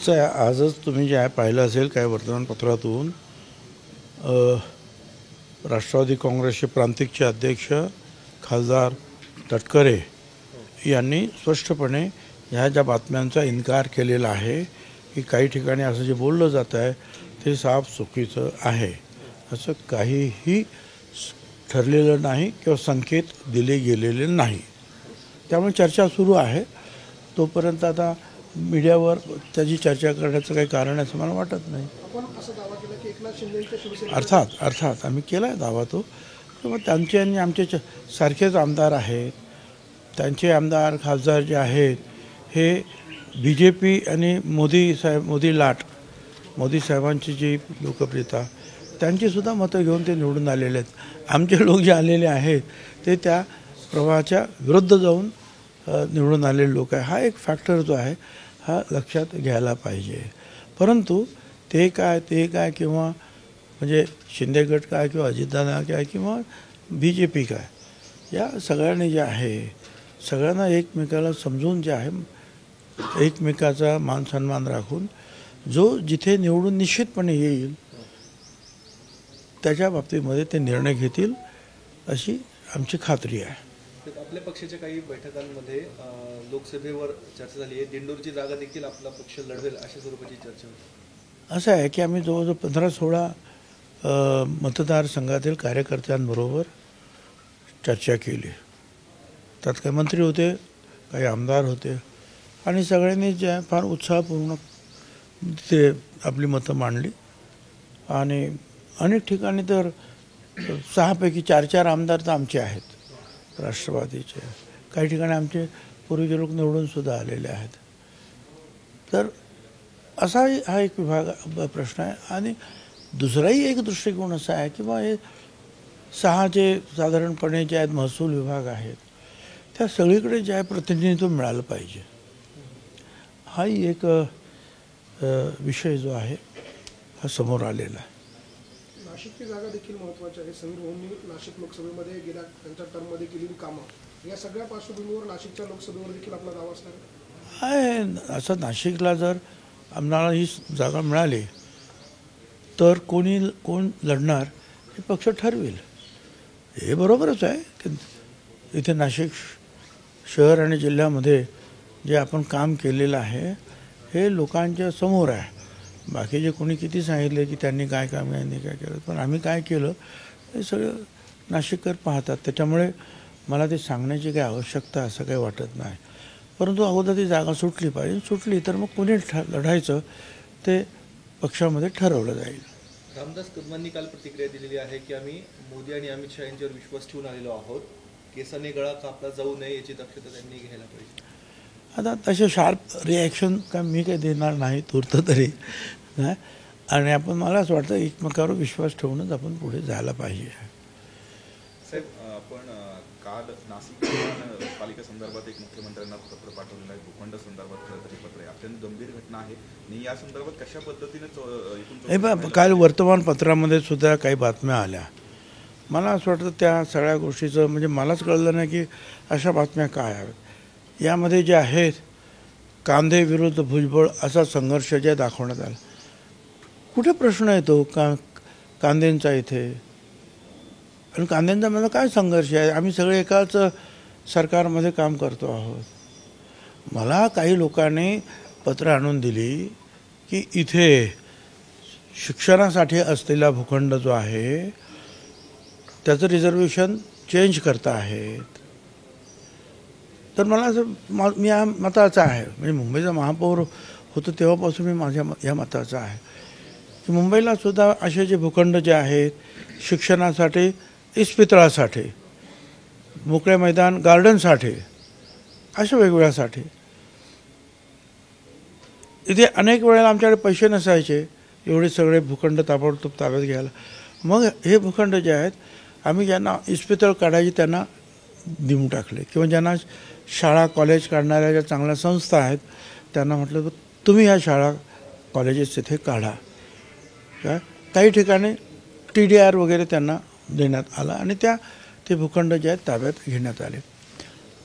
आजच तुम्ही जे आहे पाहिलं असेल काही वर्तमानपत्रातून राष्ट्रवादी काँग्रेसचे प्रांतिकचे अध्यक्ष खासदार तटकरे यांनी स्पष्टपणे ह्या ज्या बातम्यांचा इन्कार केलेला आहे की काही ठिकाणी असं जे बोललं जात आहे ते साफ चुकीचं आहे. असं काहीही ठरलेलं नाही किंवा संकेत दिले गेलेले नाही. त्यामुळे चर्चा सुरू आहे. तोपर्यंत आता मीडियावर त्याची चर्चा करण्याचं काही कारण आहे असं मला वाटत नाही. अर्थात आम्ही केला आहे दावा तो. मग त्यांचे आणि आमचे सारखेच आमदार आहेत. त्यांचे आमदार खासदार जे आहेत हे BJP आणि मोदी साहेबांची जी लोकप्रियता त्यांचीसुद्धा मतं घेऊन ते निवडून आलेले आहेत. आमचे लोक जे आलेले आहेत ते त्या प्रवाहाच्या विरुद्ध जाऊन निवडून आलेले लोक आहे. हा एक फॅक्टर जो आहे हा लक्षात घ्यायला पाहिजे. परंतु ते काय किंवा म्हणजे शिंदे गट काय किंवा अजितदादा काय किंवा BJP काय या सगळ्यांनी जे आहे सगळ्यांना एकमेकाला समजून जे आहे एकमेकाचा मान सन्मान राखून जो जिथे निवडून निश्चितपणे येईल त्याच्या बाबतीमध्ये ते निर्णय घेतील अशी आमची खात्री आहे. आपल्या पक्षाच्या काही बैठकांमध्ये लोकसभेवर चर्चा झाली आहे. दिंडोरची जागा देखील आपला पक्ष लढवेल अशा स्वरूपाची चर्चा होती. असं आहे की आम्ही जवळजवळ 15-16 मतदारसंघातील कार्यकर्त्यांबरोबर चर्चा केली. त्यात काही मंत्री होते, काही आमदार होते आणि सगळ्यांनी जे फार उत्साहपूर्ण ते आपली मतं मांडली. आणि अनेक ठिकाणी तर 6 पैकी 4 आमदार तर आमचे आहेत राष्ट्रवादीचे. काही ठिकाणी आमचे पूर्वीचे लोक निवडूनसुद्धा आलेले आहेत. तर असाही हा एक प्रश्न आहे. आणि दुसराही एक दृष्टिकोन असा आहे की बा हे 6 जे साधारणपणे जे आहेत महसूल विभाग आहेत त्या सगळीकडे जे आहे प्रतिनिधित्व मिळालं पाहिजे. हाही एक विषय जो आहे हा समोर आलेला आहे. नाशिकची जागा देखील महत्त्वाची आहे. समीर भाऊंनी नाशिक लोकसभेमध्ये गेल्या त्यांच्या टर्ममध्ये केलेली कामं या सगळ्या पार्श्वभूमीवर नाशिकच्या लोकसभेवर देखील आपला दावा असणार आहे. असं नाशिकला जर आम्हाला ही जागा मिळाली तर कोण लढणार हे पक्ष ठरवेल. हे बरोबरच आहे की इथे नाशिक शहर आणि जिल्ह्यामध्ये जे आपण काम केलेलं आहे हे लोकांच्या समोर आहे. बाकीचे कोणी किती सांगितले की त्यांनी काय काम यांनी काय केलं पण आम्ही काय केलं हे सगळं नाशिककर पाहतात. त्याच्यामुळे मला ते सांगण्याची काही आवश्यकता असं काही वाटत नाही. परंतु अगोदर ती जागा सुटली पाहिजे. सुटली तर मग कोणी लढायचं ते पक्षामध्ये ठरवलं जाईल. रामदास कदमांनी काल प्रतिक्रिया दिलेली आहे की आम्ही मोदी आणि अमित शहा यांच्यावर विश्वास ठेवून आलेलो आहोत. केसाने गळा कापला जाऊ नये याची दक्षता त्यांनी घ्यायला पाहिजे. आता तसे शार्प रिॲक्शन काय मी काही देणार नाही तूर्त तरी. आणि आपण मला असं वाटतं एकमेकावर विश्वास ठेवूनच आपण पुढे जायला पाहिजे. साहेब आपण काल नाशिक पालिका संदर्भात एक मुख्यमंत्र्यांना पत्र पाठवलेलं आहे. भूखंड संदर्भात खरं पत्र आहे. अत्यंत गंभीर घटना आहे आणि या संदर्भात कशा पद्धतीने काल वर्तमानपत्रामध्ये सुद्धा काही बातम्या आल्या. मला असं वाटतं त्या सगळ्या गोष्टीचं म्हणजे मलाच कळलं नाही की अशा बातम्या काय आहेत. यामध्ये जे आहेत कांदे विरुद्ध भुजबळ असा संघर्ष जे दाखवण्यात आला. कुठे प्रश्न येतो कांद्यांचा इथे आणि कांद्यांचा मला काय संघर्ष आहे. आम्ही सगळे एकाच सरकारमध्ये काम करतो आहोत. मला काही लोकांनी पत्र आणून दिली की इथे शिक्षणासाठी असलेला भूखंड जो आहे त्याचं रिझर्वेशन चेंज करता आहेत. तर मला असं मी या मताचा आहे म्हणजे मुंबईचा महापौर होतो तेव्हापासून मी माझ्या या मताचा आहे की मुंबईला सुद्धा असे जे भूखंड जे आहेत शिक्षणासाठी इस्पितळासाठी मोकळे मैदान गार्डनसाठी अशा वेगवेगळ्यासाठी इथे अनेक वेळेला आमच्याकडे पैसे नसायचे एवढे सगळे भूखंड ताबडतोब ताब्यात घ्यायला. मग हे भूखंड जे आहेत आम्ही ज्यांना इस्पितळ काढायची त्यांना देऊन टाकले किंवा ज्यांना शाळा कॉलेज काढणाऱ्या ज्या चांगल्या संस्था आहेत त्यांना म्हटलं की तुम्ही ह्या शाळा कॉलेजेस तिथे काढा. काय काही ठिकाणी TDR वगैरे त्यांना देण्यात आला आणि ते भूखंड जे आहेत ताब्यात घेण्यात आले.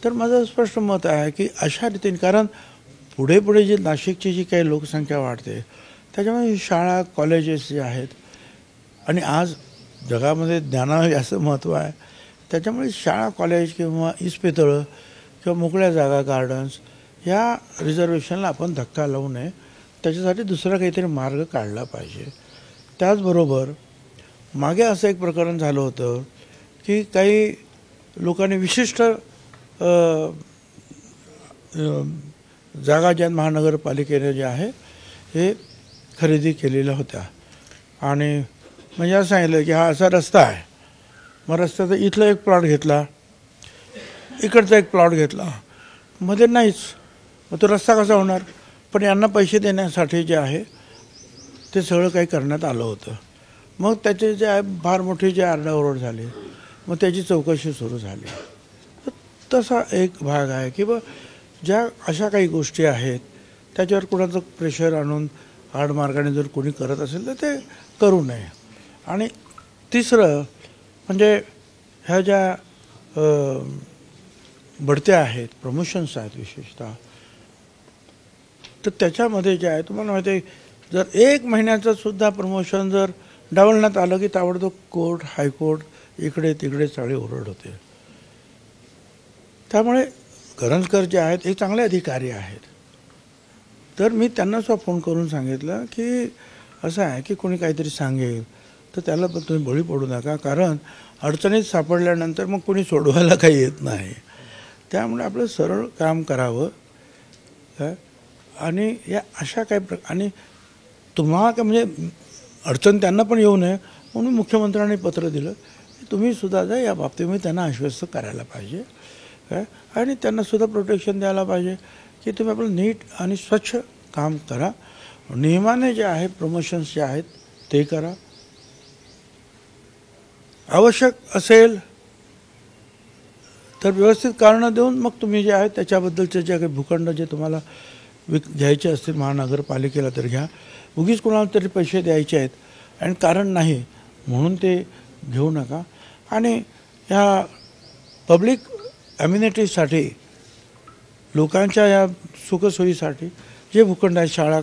तर माझं स्पष्ट मत आहे की अशा रीतीने कारण पुढे पुढे जी नाशिकची जी काही लोकसंख्या वाढते त्याच्यामुळे शाळा कॉलेजेस जे आहेत आणि आज जगामध्ये ज्ञानाला जास्त महत्त्व आहे त्याच्यामुळे शाळा कॉलेज किंवा इस्पितळं किंवा मोकळ्या जागा गार्डन्स ह्या रिझर्वेशनला आपण धक्का लावू नये त्याच्यासाठी दुसरा काहीतरी मार्ग काढला पाहिजे. त्याचबरोबर मागे असं एक प्रकरण झालं होतं की काही लोकांनी विशिष्ट जागा ज्या महानगरपालिकेने जे आहे हे खरेदी केलेल्या होत्या आणि म्हणजे असं सांगितलं की हा असा रस्ता आहे मग रस्त्याचा इथला एक प्लॉट घेतला इकडचा एक प्लॉट घेतला मध्ये नाहीच मग तो रस्ता कसा होणार. पण यांना पैसे देण्यासाठी जे आहे ते सगळं काही करण्यात आलं होतं. मग त्याचे जे आहे फार मोठी जे आरडाओरड झाली मग त्याची चौकशी सुरू झाली. तसा एक भाग आहे की बा ज्या अशा काही गोष्टी आहेत त्याच्यावर कुणाचं प्रेशर आणून हाडमार्गाने जर कोणी करत असेल तर ते करू नये. आणि तिसरं म्हणजे ह्या ज्या बढत्या आहेत प्रमोशन्स आहेत विशेषतः तर त्याच्यामध्ये जे आहे तुम्हाला माहिती आहे जर 1 महिन्याचं सुद्धा प्रमोशन जर डावलण्यात आलं की ताबडतोब कोर्ट हायकोर्ट इकडे तिकडे चाळी ओरड होते. त्यामुळे करंजकर जे आहेत हे चांगले अधिकारी आहेत. तर मी त्यांना सुद्धा फोन करून सांगितलं की असं आहे की कोणी काहीतरी सांगेल तर त्याला पण तुम्ही बळी पडू नका कारण अडचणीत सापडल्यानंतर मग कोणी सोडवायला काही येत नाही. त्यामुळे आपलं सरळ काम करावं काय आणि या अशा काही आणि तुम्हाला काय म्हणजे अडचण त्यांना पण येऊ नये म्हणून मुख्यमंत्र्यांनी पत्र दिलं की तुम्ही सुद्धा जा या बाबतीमध्ये त्यांना आश्वस्त करायला पाहिजे काय आणि त्यांना सुद्धा प्रोटेक्शन द्यायला पाहिजे की तुम्ही आपलं नीट आणि स्वच्छ काम करा. नियमाने जे आहे प्रमोशन्स जे आहेत ते करा. आवश्यक असेल तर व्यवस्थित कारणं देऊन मग तुम्ही जे आहे त्याच्याबद्दलचे जे काही भूखंड जे तुम्हाला घ्यायचे असतील महानगरपालिकेला तर घ्या. उगीच कोणाला तरी पैसे द्यायचे आहेत आणि कारण नाही म्हणून ते घेऊ नका. आणि ह्या पब्लिक ॲम्युनिटीजसाठी लोकांच्या या सुखसोयीसाठी जे भूखंड आहे शाळा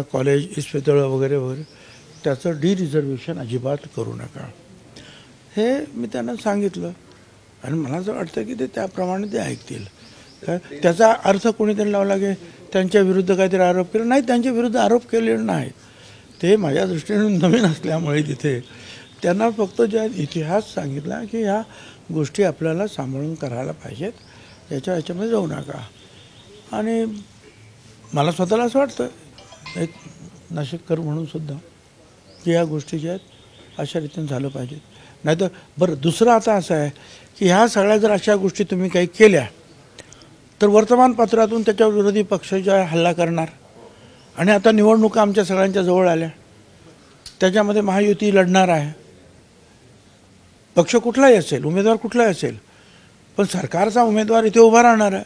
कॉलेज इस्पितळं वगैरे वगैरे त्याचं रिझर्वेशन अजिबात करू नका हे मी त्यांना सांगितलं आणि मला असं वाटतं की ते त्याप्रमाणे ते ऐकतील. काय त्याचा अर्थ कोणीतरी लावला की त्यांच्या विरुद्ध काहीतरी आरोप केला नाही. त्यांच्या विरुद्ध आरोप केलेले नाहीत. ते माझ्या दृष्टीने नवीन असल्यामुळे तिथे त्यांना फक्त ज्या इतिहास सांगितला की ह्या गोष्टी आपल्याला सांभाळून करायला पाहिजेत याच्यामध्ये जाऊ नका. आणि मला स्वतःला असं वाटतं एक नाशिककर म्हणून सुद्धा की ह्या गोष्टी ज्या आहेत अशा रीतीने झालं पाहिजे. नाहीतर बरं दुसरं आता असं आहे की ह्या सगळ्या जर अशा गोष्टी तुम्ही काही केल्या तर वर्तमानपत्रातून त्याच्यावर विरोधी पक्ष ज्या हल्ला करणार आणि आता निवडणुका आमच्या सगळ्यांच्या जवळ आल्या त्याच्यामध्ये महायुती लढणार आहे. पक्ष कुठलाही असेल उमेदवार कुठलाही असेल पण सरकारचा उमेदवार इथे उभा राहणार आहे.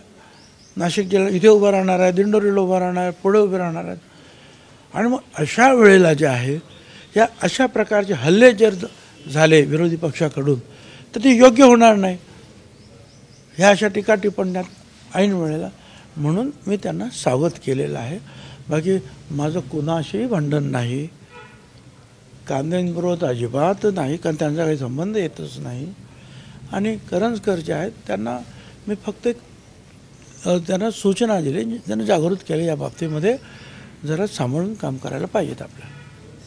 नाशिक जिल्हा इथे उभा राहणार आहे दिंडोरीला उभा राहणार आहे पुढे उभे राहणार आहेत. आणि मग अशा वेळेला जे आहे या अशा प्रकारचे हल्ले जर झाले विरोधी पक्षाकडून तर ते योग्य होणार नाही. ह्या अशा टीका टिप्पण्यात ऐन वेळेला म्हणून मी त्यांना सावध केलेलं आहे. बाकी माझं कुणाशीही भांडण नाही कांद्यांबरोबर अजिबात नाही कारण त्यांचा काही संबंध येतच नाही. आणि करंजकर जे आहेत त्यांना मी फक्त त्यांना सूचना दिली त्यांना जागृत केले या बाबतीमध्ये जरा सांभाळून काम करायला पाहिजेत आपल्याला.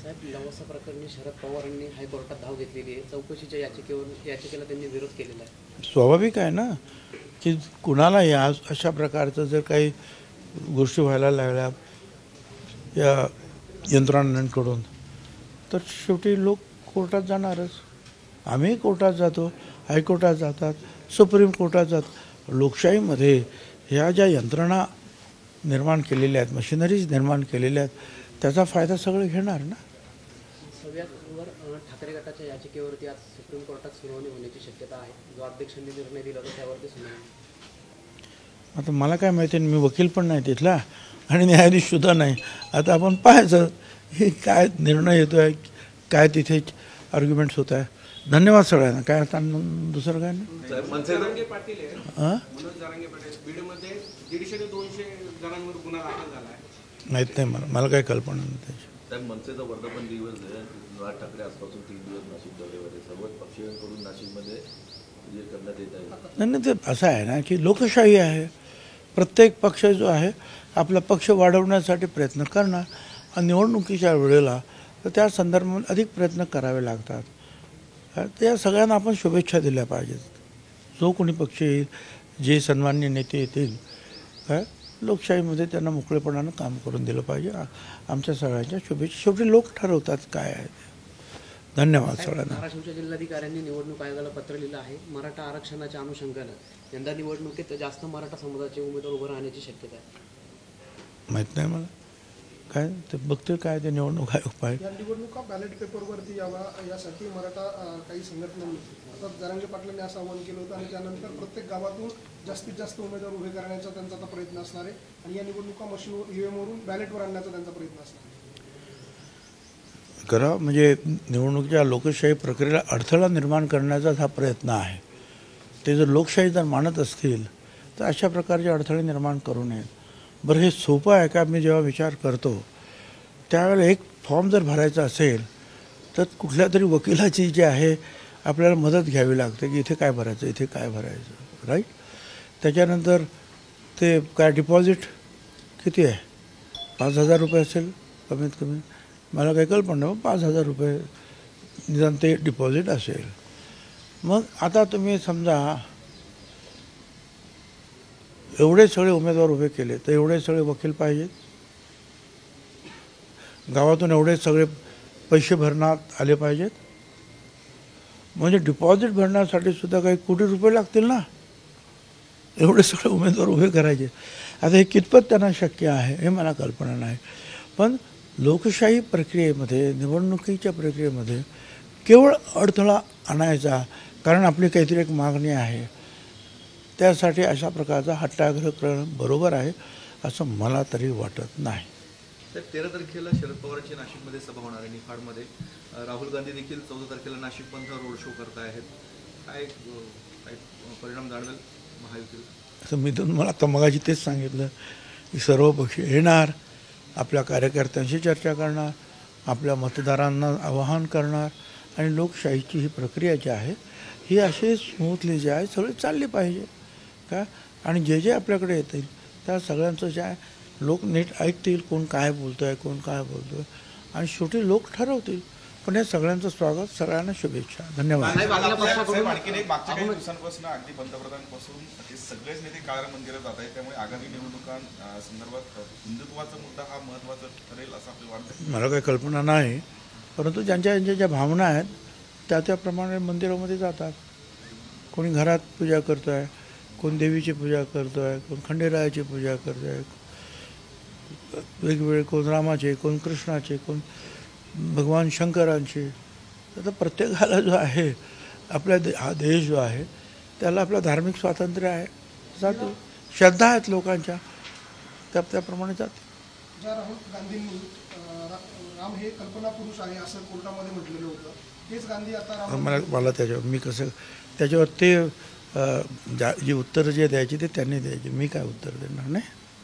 साहेब लवासा प्रकरणी शरद पवारांनी हायकोर्टात धाव घेतलेली आहे. चौकशीच्या याचिकेला त्यांनी विरोध केलेला आहे. स्वाभाविक आहे ना की कुणाला या अशा प्रकारचं जर काही गोष्टी व्हायला लागल्या या यंत्रणांकडून तर शेवटी लोक कोर्टात जाणारच. आम्ही कोर्टात जातो हायकोर्टात जातात सुप्रीम कोर्टात जातात. लोकशाहीमध्ये ह्या ज्या यंत्रणा निर्माण केलेल्या आहेत मशिनरीज निर्माण केलेल्या आहेत त्याचा फायदा सगळे घेणार ना. सगळ्यावर ठाकरे गटाच्या याचिकेवरती आज सुप्रीम कोर्टात सुनावणी होण्याची शक्यता आहे. जो अध्यक्षांनी निर्णय दिला होता त्यावरती सुनावणी. आता मला काय माहिती मी वकील पण नाही तिथला आणि न्यायाधीशसुद्धा नाही. आता आपण पाहायचं हे काय निर्णय येतो आहे काय तिथे आर्ग्युमेंट्स होत आहे. धन्यवाद सगळ्यांना. काय आता दुसरं काय नाही. जरांगे पाटील आहे, हां मनोज जरांगे पाटील बीडमध्ये 150 ते 200 जणांवर गुन्हा दाखल झाला आहे. माहीत नाही मला काही कल्पना नाही त्याची. साहेब मनसेचा वर्धापन दिवस आहे. राज ठाकरे आजपासून 3 दिवस नाशिक दौऱ्यावर आहे. सर्वच पक्षीयांकडून नाशिकमध्ये करण्यात येत आहे. नाही ते असं आहे ना की लोकशाही आहे. प्रत्येक पक्ष जो आहे आपला पक्ष वाढवण्यासाठी प्रयत्न करणार आणि निवडणुकीच्या वेळेला तर त्या संदर्भात अधिक प्रयत्न करावे लागतात. त्या सगळ्यांना आपण शुभेच्छा दिल्या पाहिजेत. जो कोणी पक्ष येईल, जे सन्माननीय नेते येतील, लोकशाहीमध्ये त्यांना मोकळेपणानं काम करून दिलं पाहिजे. आमच्या सगळ्यांच्या शुभेच्छा. शेवटी लोक ठरवतात काय आहे ते. धन्यवाद सगळ्यांना. धाराशिवच्या जिल्हाधिकाऱ्यांनी निवडणूक आयोगाला पत्र लिहिलं आहे. मराठा आरक्षणाच्या अनुषंगानं यंदा निवडणुकीत जास्त मराठा समाजाचे उमेदवार उभं राहण्याची शक्यता आहे. माहीत नाही मला काय ते बघतील काय ते निवडणूक आयोग पाहिजे. या निवडणुका बॅलेट पेपरवरती यावा यासाठी मराठा काही संघटनांनी आता जरांगे पाटलांनी असं आवाहन केलं होतं आणि त्यानंतर प्रत्येक गावातून जास्तीत जास्त उमेदवार उभे करण्याचा त्यांचा आता प्रयत्न असणार आहे आणि या निवडणुका मशीनवर ईव्हीएमवरून बॅलेटवर आणण्याचा त्यांचा प्रयत्न असणार आहे. खरं म्हणजे निवडणुकीच्या लोकशाही प्रक्रियेला अडथळा निर्माण करण्याचा हा प्रयत्न आहे. ते जर लोकशाही जर मानत असतील तर अशा प्रकारचे अडथळे निर्माण करू नयेत. बरं हे सोपं आहे का? मी जेव्हा विचार करतो त्यावेळेला एक फॉर्म जर भरायचा असेल तर कुठल्या तरी वकिलाची जी आहे आपल्याला मदत घ्यावी लागते की इथे काय भरायचं, इथे काय भरायचं, राईट. त्याच्यानंतर ते काय डिपॉझिट किती आहे? 5,000 रुपये असेल कमीत कमी. मला काही कल्पना नाही, 5,000 रुपये निदान ते डिपॉझिट असेल. मग आता तुम्ही समजा एवढे सगळे उमेदवार उभे केले तर एवढे सगळे वकील पाहिजेत. गावातून एवढे सगळे पैसे भरण्यात आले पाहिजेत. म्हणजे डिपॉझिट भरण्यासाठी सुद्धा काही कोटी रुपये लागतील ना. एवढे सगळे उमेदवार उभे करायचे. आता हे कितपत त्यांना शक्य आहे हे मला कल्पना नाही. पण लोकशाही प्रक्रियेमध्ये, निवडणुकीच्या प्रक्रियेमध्ये केवळ अडथळा आणायचा कारण आपली काहीतरी एक मागणी आहे त्यासाठी अशा प्रकारचा हट्टाग्रह करणं बरोबर आहे असं मला तरी वाटत नाही. तर 13 तारखेला शरद पवारांची नाशिकमध्ये सभा होणार आहे निफाडमध्ये. राहुल गांधी देखील 14 तारखेला नाशिक पंथावर रोड शो करत आहेत. काय परिणाम जाणवेल महायुतीला? असं मी तुम्हाला आता मगाशी तेच सांगितलं की सर्व पक्ष येणार, आपल्या कार्यकर्त्यांशी चर्चा करणार, आपल्या मतदारांना आवाहन करणार आणि लोकशाहीची ही प्रक्रिया जी आहे ही अशी स्मूथली जी आहे सगळी चालली पाहिजे का. आणि जे जे आपल्याकडे येतील त्या सगळ्यांचं जे आहे लोक नीट ऐकतील कोण काय बोलतो आहे, कोण काय बोलतो आहे आणि शेवटी लोक ठरवतील. पण हे सगळ्यांचं स्वागत, सगळ्यांना शुभेच्छा. धन्यवाद. साहेब, आणखीन एक मागच्या काही दिवसांपासून अगदी पंतप्रधानांपासून ते सगळेच नेते काळ्या मंदिरात जात आहेत. त्यामुळे आगामी निवडणुकां संदर्भात हिंदुत्वाचा मुद्दा हा महत्त्वाचा ठरेल असं आपल्याला वाटतं. मला काही कल्पना नाही, परंतु ज्यांच्या ज्या भावना आहेत त्याप्रमाणे मंदिरामध्ये जातात. कोणी घरात पूजा करतो आहे, कोण देवीची पूजा करतो आहे, कोण खंडेरायाची पूजा करतो आहे, वेगवेगळे कोण रामाचे, कोण कृष्णाचे, कोण भगवान शंकरांचे. आता प्रत्येकाला जो आहे आपल्या हा देश जो आहे त्याला आपलं धार्मिक स्वातंत्र्य आहे, जाते. श्रद्धा आहेत लोकांच्या त्याप्रमाणे जाते. ज्या राहुल गांधींनी राम हे कल्पना पुरुष आहे असं कोर्टामध्ये म्हटलेलं होतं, तेच गांधी आता मला त्याच्यावर मी कसं त्याच्यावर ते जी उत्तरं जे द्यायची ते त्यांनी द्यायची, मी काय उत्तर देणार नाही.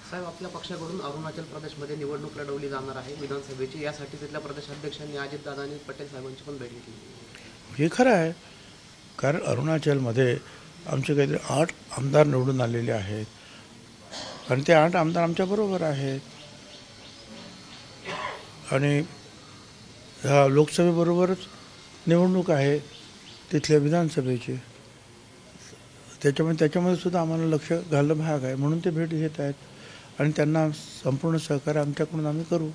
साहेब, आपल्या पक्षाकडून अरुणाचल प्रदेशमध्ये निवडणूक लढवली जाणार आहे विधानसभेची. यासाठी तिथल्या प्रदेशाध्यक्षांनी अजितदादा आणि पटेल साहेबांची पण भेट घेतली. हे खरं आहे कारण अरुणाचलमध्ये आमचे काहीतरी 8 आमदार निवडून आलेले आहेत आणि ते 8 आमदार आमच्याबरोबर आहेत आणि ह्या लोकसभेबरोबरच निवडणूक आहे तिथल्या विधानसभेची. त्याच्यामध्ये सुद्धा आम्हाला लक्ष घालणं भाग आहे म्हणून ते भेट घेत आहेत आणि त्यांना संपूर्ण सहकार्य आमच्याकडून आम्ही करू.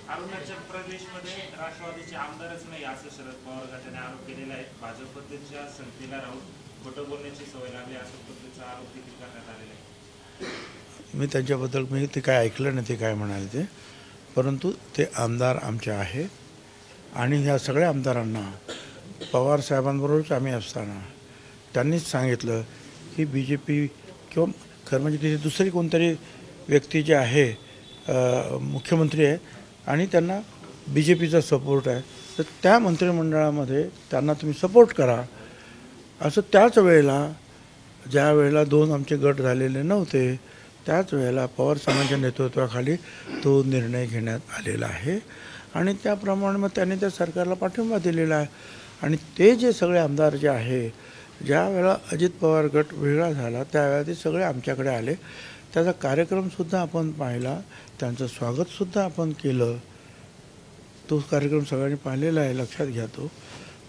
अरुणाचल प्रदेशमध्ये राष्ट्रवादीचे आमदारच नाही असं शरद पवार गटाने आरोप केलेला आहे. भाजपच्या संस्थेला राहून खोटं बोलण्याची सवय लागली असं पद्धतीचा आरोप देखील करण्यात आलेला आहे. मी त्यांच्याबद्दल मी ते काय ऐकलं नाही ते काय म्हणाले ते, परंतु ते आमदार आमचे आहेत आणि ह्या सगळ्या आमदारांना पवार साहेबांबरोबरच आम्ही असताना त्यांनीच सांगितलं की BJP किंवा खरं म्हणजे तिथे दुसरी कोणतरी व्यक्ती जी आहे मुख्यमंत्री आहे आणि त्यांना BJPचा सपोर्ट आहे, तर त्या मंत्रिमंडळामध्ये त्यांना तुम्ही सपोर्ट करा. असं त्याच वेळेला ज्या वेळेला 2 आमचे गट झालेले नव्हते त्याच वेळेला पवार साहेबांच्या नेतृत्वाखाली तो निर्णय घेण्यात आलेला आहे आणि त्याप्रमाणे मग त्यांनी त्या सरकारला पाठिंबा दिलेला आहे. आणि ते जे सगळे आमदार जे आहे, ज्या वेळेला अजित पवार गट वेगळा झाला त्यावेळेला ते सगळे आमच्याकडे आले. त्याचा कार्यक्रमसुद्धा आपण पाहिला, त्यांचं स्वागतसुद्धा आपण केलं. तो कार्यक्रम सगळ्यांनी पाहिलेला आहे, लक्षात घ्या तो.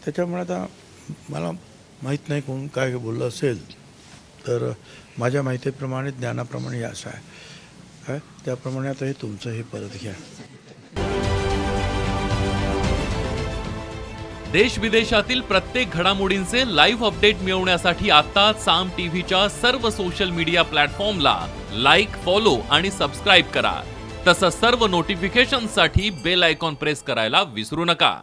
त्याच्यामुळे आता मला माहीत नाही कोण काय बोललं असेल, तर माझ्या माहितीप्रमाणे ज्ञानाप्रमाणे हे असं आहे काय, त्याप्रमाणे आता हे तुमचं हे परत घ्या. देश विदेशातील प्रत्येक घडामोडींचे लाईव्ह अपडेट मिळवण्यासाठी आता साम टीव्हीच्या सर्व सोशल मीडिया प्लॅटफॉर्मला लाईक, फॉलो आणि सबस्क्राईब करा. तसंच सर्व नोटिफिकेशनसाठी बेल आयकॉन प्रेस करायला विसरू नका.